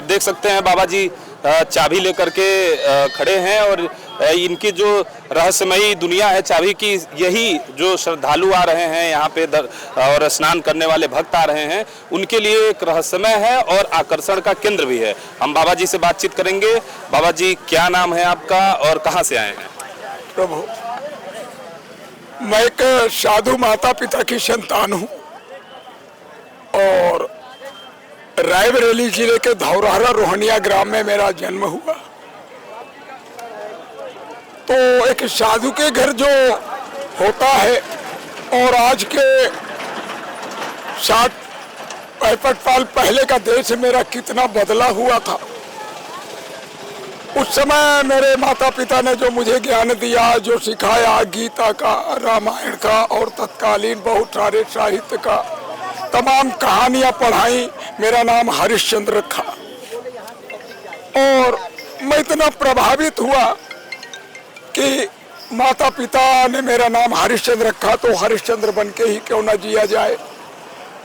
आप देख सकते हैं बाबा जी चाबी लेकर के खड़े हैं और इनकी जो रहस्यमयी दुनिया है चाबी की, यही जो श्रद्धालु आ रहे हैं यहाँ पे और स्नान करने वाले भक्त आ रहे हैं उनके लिए एक रहस्यमय है और आकर्षण का केंद्र भी है। हम बाबा जी से बातचीत करेंगे। बाबा जी, क्या नाम है आपका और कहाँ से आए हैं? प्रभु, मैं एक साधु माता पिता की संतान हूँ और रायबरेली जिले के धौरहरा रोहनिया ग्राम में मेरा जन्म हुआ। तो एक साधु के घर जो होता है और आज के 60-65 साल पहले का देश मेरा कितना बदला हुआ था। उस समय मेरे माता पिता ने जो मुझे ज्ञान दिया, जो सिखाया, गीता का, रामायण का और तत्कालीन बहुत सारे साहित्य का तमाम कहानियां पढ़ाई। मेरा नाम हरिश्चंद्र रखा और मैं इतना प्रभावित हुआ कि माता पिता ने मेरा नाम हरिश्चंद्र रखा तो हरिश्चंद्र बन के ही क्यों न जिया जाए।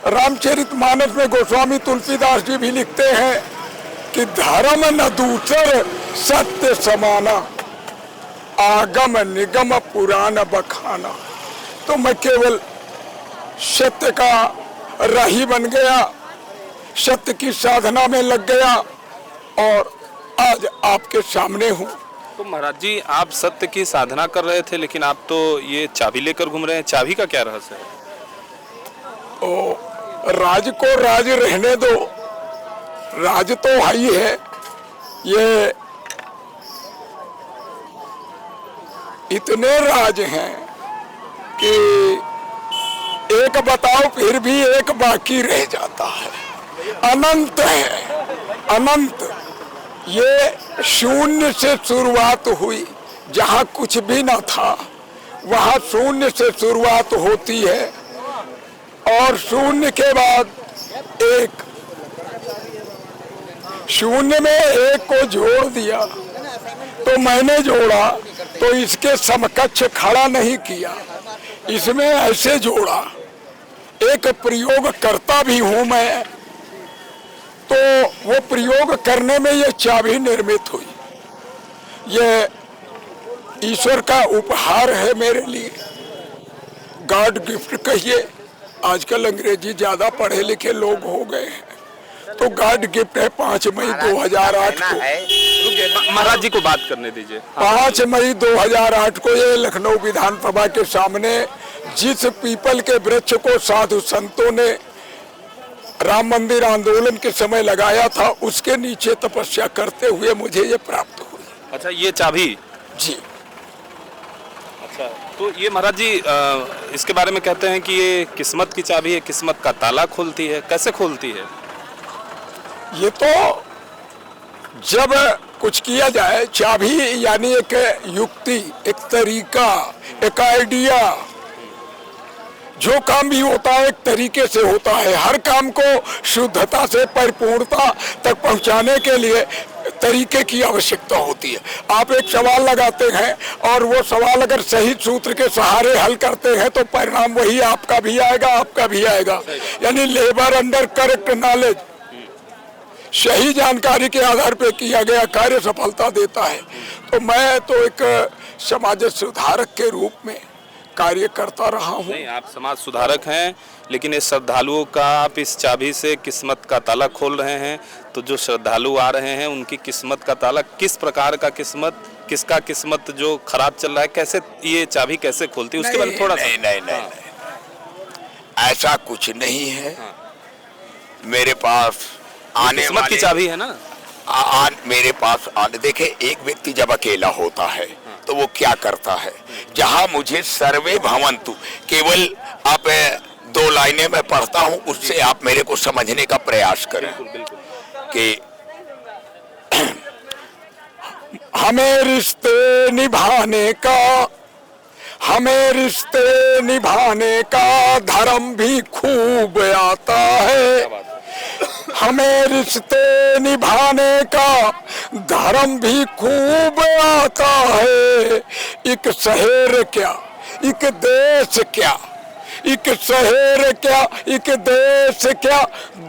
रामचरितमानस में गोस्वामी तुलसीदास जी भी लिखते हैं कि धर्म न दूसर सत्य समाना, आगम निगम पुराण बखाना। तो मैं केवल सत्य का राही बन गया, सत्य की साधना में लग गया और आज आपके सामने हूँ। तो महाराज जी, आप सत्य की साधना कर रहे थे लेकिन आप तो ये चाबी लेकर घूम रहे हैं, चाबी का क्या रहस्य है? ओ, राज को राज रहने दो, राज तो है ही है। ये इतने राज हैं कि एक बताओ फिर भी एक बाकी रह जाता है। अनंत है, अनंत। ये शून्य से शुरुआत हुई, जहाँ कुछ भी न था वहाँ शून्य से शुरुआत होती है और शून्य के बाद एक, शून्य में एक को जोड़ दिया तो मैंने जोड़ा तो इसके समकक्ष खड़ा नहीं किया, इसमें ऐसे जोड़ा। एक प्रयोग करता भी हूं मैं, तो वो प्रयोग करने में ये चाबी निर्मित हुई। ये ईश्वर का उपहार है मेरे लिए, गॉड गिफ्ट कहिए। आजकल अंग्रेजी ज्यादा पढ़े लिखे लोग हो गए हैं, तो गॉड गिफ्ट है 5 मई 2008 को। महाराज जी को बात करने दीजिए। 5 मई 2008 को ये लखनऊ विधानसभा के सामने जिस पीपल के वृक्ष को साधु संतों ने राम मंदिर आंदोलन के समय लगाया था, उसके नीचे तपस्या करते हुए मुझे ये प्राप्त हुई। अच्छा, ये चाबी? जी। अच्छा, तो ये महाराज जी इसके बारे में कहते हैं कि ये किस्मत की चाबी है, किस्मत का ताला खोलती है। कैसे खोलती है? ये तो जब कुछ किया जाए, चाबी यानी एक युक्ति, एक तरीका, एक आइडिया। जो काम भी होता है एक तरीके से होता है। हर काम को शुद्धता से परिपूर्णता तक पहुंचाने के लिए तरीके की आवश्यकता होती है। आप एक सवाल लगाते हैं और वो सवाल अगर सही सूत्र के सहारे हल करते हैं तो परिणाम वही आपका भी आएगा, आपका भी आएगा। यानी लेबर अंडर करेक्ट नॉलेज, सही जानकारी के आधार पर किया गया कार्य सफलता देता है। तो मैं तो एक समाज सुधारक के रूप में कार्य करता रहा हूँ। नहीं, आप समाज सुधारक हैं, लेकिन इस श्रद्धालुओं का आप इस चाबी से किस्मत का ताला खोल रहे हैं। तो जो श्रद्धालु आ रहे हैं उनकी किस्मत का ताला, किस प्रकार का किस्मत, किसका किस्मत जो खराब चल रहा है, कैसे ये चाबी कैसे खोलती है, उसके बारे में थोड़ा सा। नहीं, ऐसा कुछ नहीं है। मेरे पास आने किस्मत की चाबी है ना। मेरे पास आने, देखे, एक व्यक्ति जब अकेला होता है तो वो क्या करता है, जहां मुझे सर्वे भवन्तु, केवल आप 2 लाइनें मैं पढ़ता हूं, उससे आप मेरे को समझने का प्रयास करें कि हमें रिश्ते निभाने का, हमें रिश्ते निभाने का धर्म भी खूब आता है। हमें रिश्ते निभाने का धर्म भी खूब आता है। एक शहर क्या, एक देश क्या, एक शहर क्या, एक देश क्या,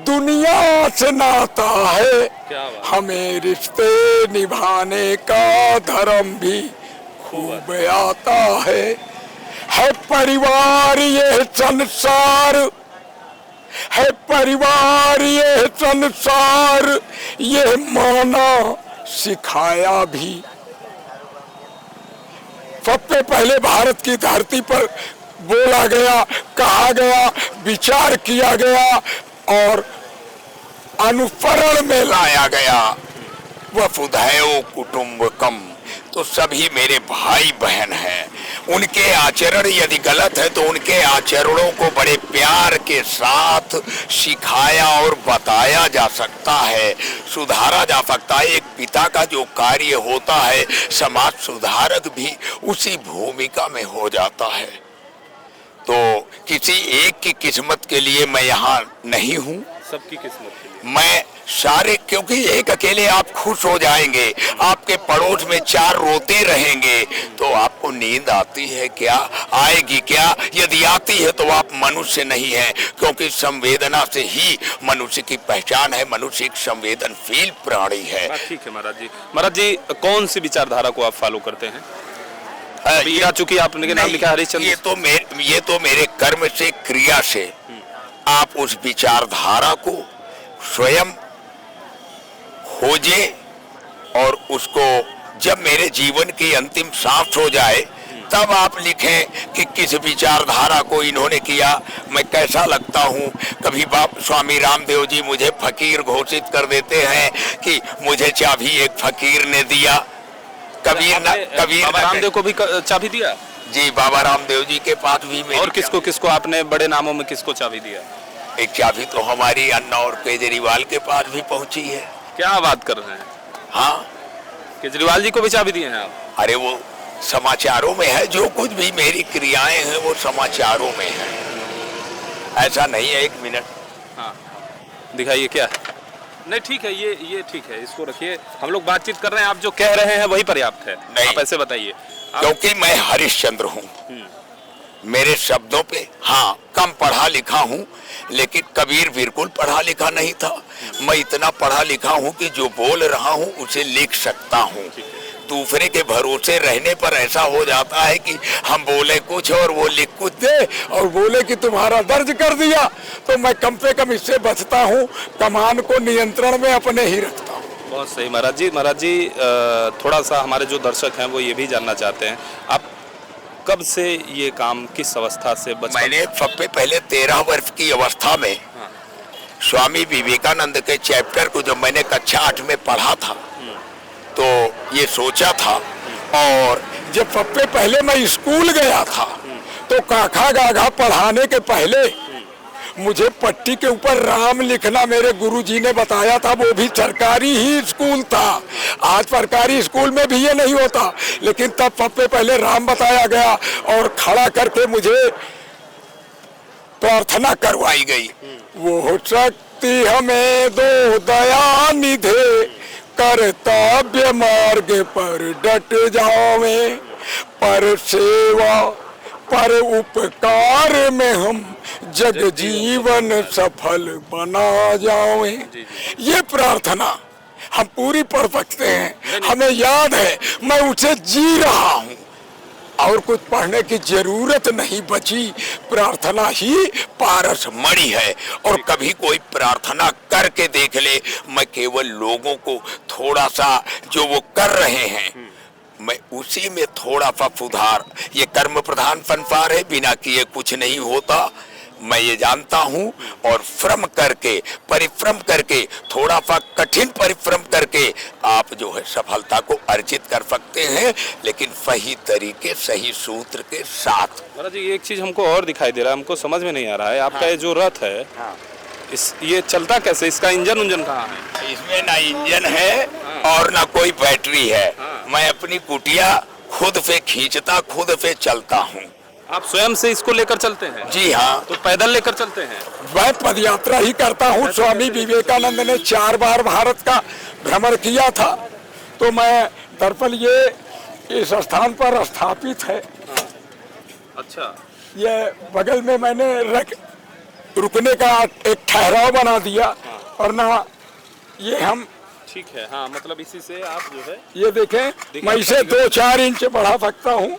दुनिया से नाता है। क्या बात। हमें रिश्ते निभाने का धर्म भी खूब आता है परिवार ये संसार, है परिवार ये संसार, ये माना सिखाया भी। सबसे पहले भारत की धरती पर बोला गया, कहा गया, विचार किया गया और अनुसरण में लाया गया, वसुधैव कुटुंबकम। तो सभी मेरे भाई बहन हैं, उनके आचरण यदि गलत है तो उनके आचरणों को बड़े प्यार के साथ सिखाया और बताया जा सकता है, सुधारा जा सकता है। एक पिता का जो कार्य होता है, समाज सुधारक भी उसी भूमिका में हो जाता है। तो किसी एक की किस्मत के लिए मैं यहाँ नहीं हूँ, सबकी किस्मत के लिए। मैं सारे, क्योंकि एक अकेले आप खुश हो जाएंगे, आपके पड़ोस में 4 रोते रहेंगे तो आपको नींद आती है क्या, आएगी क्या? यदि आती है तो आप मनुष्य नहीं हैं, क्योंकि संवेदना से ही मनुष्य की पहचान है। मनुष्य एक संवेदनशील प्राणी है। ठीक है महाराज जी। महाराज जी, कौन सी विचारधारा को आप फॉलो करते हैं? ये चूंकि आपने नाम लिखा हरिश्चंद्र, ये तो मेरे कर्म से, क्रिया से आप उस विचारधारा को स्वयं खोजे और उसको जब मेरे जीवन की अंतिम सांस हो जाए तब आप लिखें कि किस विचारधारा को इन्होंने किया, मैं कैसा लगता हूँ। कभी बाप स्वामी रामदेव जी मुझे फकीर घोषित कर देते हैं कि मुझे चाबी एक फकीर ने दिया। कबीर बाबा रामदेव को भी चाबी दिया जी, बाबा रामदेव जी के पास भी। और किसको किसको आपने बड़े नामों में किसको चाबी दिया? एक चाबी तो हमारी अन्ना और केजरीवाल के पास भी पहुंची है। क्या बात कर रहे हैं? हाँ, केजरीवाल जी को भी चाबी दिए हैं आप? अरे वो समाचारों में है, जो कुछ भी मेरी क्रियाएं हैं वो समाचारों में है, ऐसा नहीं है। 1 मिनट, हाँ दिखाइए क्या है। नहीं ठीक है, ये ठीक है, इसको रखिए। हम लोग बातचीत कर रहे हैं, आप जो कह रहे हैं वही पर्याप्त है। नहीं, आप ऐसे बताइए। क्योंकि मैं हरिश्चंद्र हूँ, मेरे शब्दों पे हाँ कम पढ़ा लिखा हूँ, लेकिन कबीर बिल्कुल पढ़ा लिखा नहीं था। मैं इतना पढ़ा लिखा हूँ कि जो बोल रहा हूँ उसे लिख सकता हूँ। दूसरे के भरोसे रहने पर ऐसा हो जाता है कि हम बोले कुछ और वो लिख कुछ दे और बोले कि तुम्हारा दर्ज कर दिया, तो मैं कम से कम इससे बचता हूँ, कमान को नियंत्रण में अपने ही रखता हूँ। बहुत सही महाराज जी। महाराज जी, थोड़ा सा हमारे जो दर्शक हैं वो ये भी जानना चाहते हैं, आप कब से ये काम, किस अवस्था से? मैंने सबसे पहले 13 वर्ष की अवस्था में स्वामी विवेकानंद के चैप्टर को जब मैंने कक्षा 8 में पढ़ा था तो ये सोचा था। और जब सबसे पहले मैं स्कूल गया था तो काका गागा पढ़ाने के पहले मुझे पट्टी के ऊपर राम लिखना मेरे गुरुजी ने बताया था। वो भी सरकारी ही स्कूल था, आज सरकारी स्कूल में भी ये नहीं होता, लेकिन तब सबसे पहले राम बताया गया और खड़ा करके मुझे प्रार्थना करवाई गई। वो शक्ति हमें दो दया निधे, कर्तव्य मार्ग पर डट जावे, पर सेवा पर उपकार में हम जग जीवन सफल बना जावे। ये प्रार्थना हम पूरी पढ़ सकते हैं, हमें याद है, मैं उसे जी रहा हूँ और कुछ पढ़ने की जरूरत नहीं बची। प्रार्थना ही पारस मणि है। और कभी कोई प्रार्थना करके देख ले, मैं केवल लोगों को थोड़ा सा जो वो कर रहे हैं मैं उसी में थोड़ा सा सुधार, ये कर्म प्रधान संसार है, बिना किए कुछ नहीं होता, मैं ये जानता हूँ। और श्रम करके, परिश्रम करके, थोड़ा सा कठिन परिश्रम करके आप जो है सफलता को अर्जित कर सकते हैं, लेकिन सही तरीके, सही सूत्र के साथ। महाराज जी, एक चीज हमको और दिखाई दे रहा है, हमको समझ में नहीं आ रहा है। आपका ये जो रथ है, ये चलता कैसे? इसका इंजन उंजन कहाँ है? इसमें ना इंजन है और ना कोई बैटरी है। मैं अपनी कुटिया खुद से खींचता, खुद से चलता हूँ। आप स्वयं से इसको लेकर चलते हैं? जी हाँ। तो पैदल लेकर चलते हैं? मैं पदयात्रा ही करता हूँ। स्वामी विवेकानंद ने 4 बार भारत का भ्रमण किया था, तो मैं दरअसल ये इस स्थान पर स्थापित है। अच्छा, ये बगल में मैंने रुकने का एक ठहराव बना दिया, और ना ये हम ठीक है। हाँ, मतलब इसी से आप जो है ये देखें मैं इसे 2-4 इंच बढ़ा सकता हूँ।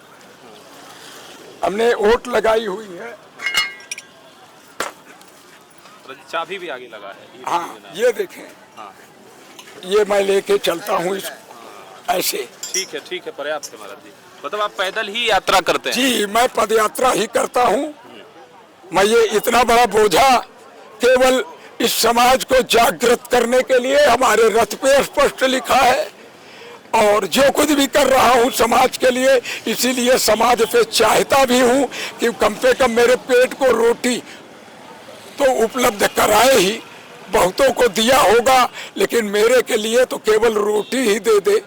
हमने ओट लगाई हुई है। चाबी भी आगे लगा है। हाँ, ये देखें। हाँ, ये मैं लेके चलता हूँ इस ऐसे। ठीक है, पर्याप्त है महाराज जी। मतलब आप पैदल ही यात्रा करते हैं? जी, मैं पद यात्रा ही करता हूँ। मैं ये इतना बड़ा बोझा केवल इस समाज को जागृत करने के लिए, हमारे रथ पे स्पष्ट लिखा है, और जो कुछ भी कर रहा हूँ समाज के लिए, इसीलिए समाज पे चाहता भी हूँ कि कम से कम मेरे पेट को रोटी तो उपलब्ध कराए ही। बहुतों को दिया होगा, लेकिन मेरे के लिए तो केवल रोटी ही दे दे,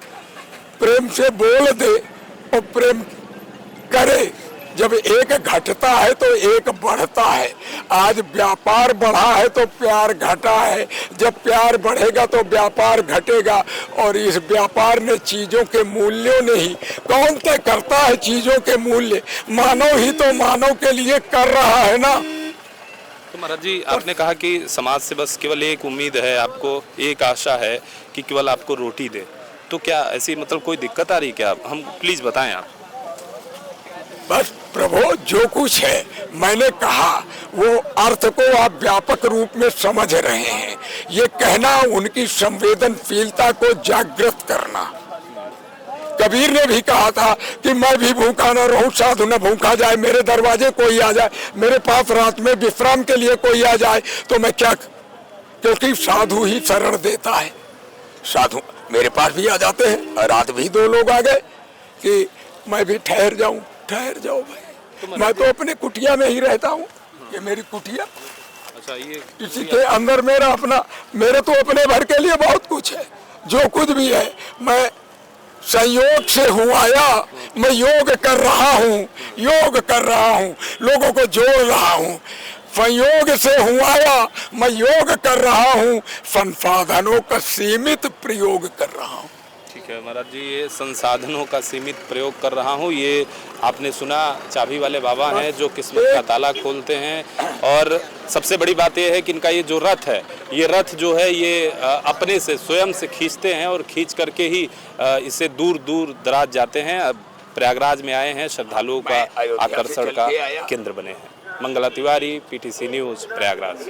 प्रेम से बोल दे और प्रेम करे। जब एक घटता है तो एक बढ़ता है। आज व्यापार बढ़ा है तो प्यार घटा है, जब प्यार बढ़ेगा तो व्यापार घटेगा। और इस व्यापार ने चीजों के मूल्यों ने ही, कौन तय करता है चीजों के मूल्य? मानव ही तो मानव के लिए कर रहा है ना। तो महाराज जी, आपने कहा कि समाज से बस केवल एक उम्मीद है, आपको एक आशा है कि केवल आपको रोटी दे। तो क्या ऐसी मतलब कोई दिक्कत आ रही क्या? हम प्लीज बताएं आप। बस प्रभु, जो कुछ है मैंने कहा वो अर्थ को आप व्यापक रूप में समझ रहे हैं। ये कहना उनकी संवेदनशीलता को जागृत करना। कबीर ने भी कहा था कि मैं भी भूखा न रहूं, साधु न भूखा जाए। मेरे दरवाजे कोई आ जाए, मेरे पास रात में विश्राम के लिए कोई आ जाए तो मैं क्या, क्योंकि साधु ही शरण देता है। साधु मेरे पास भी आ जाते हैं। रात भी 2 लोग आ गए कि मैं भी ठहर जाऊं। ठहर जाओ भाई, मैं तो अपने कुटिया में ही रहता हूँ। ये मेरी कुटिया। अच्छा, ये इसी के अंदर मेरे तो अपने भर के लिए बहुत कुछ है। जो कुछ भी है मैं संयोग से हूँ आया। मैं योग कर रहा हूँ, लोगों को जोड़ रहा हूँ। संयोग से हूँ आया, मैं योग कर रहा हूँ, संसाधनों का सीमित प्रयोग कर रहा हूँ। ठीक है महाराज जी, ये संसाधनों का सीमित प्रयोग कर रहा हूँ, ये आपने सुना। चाबी वाले बाबा हैं जो किस्मत का ताला खोलते हैं। और सबसे बड़ी बात यह है कि इनका ये जो रथ है, ये रथ जो है ये अपने से स्वयं से खींचते हैं, और खींच करके ही इसे दूर दूर दराज जाते हैं। प्रयागराज में आए हैं, श्रद्धालुओं का आकर्षण का केंद्र बने हैं। Mangala Tiwari, PTC news, Prayagraj.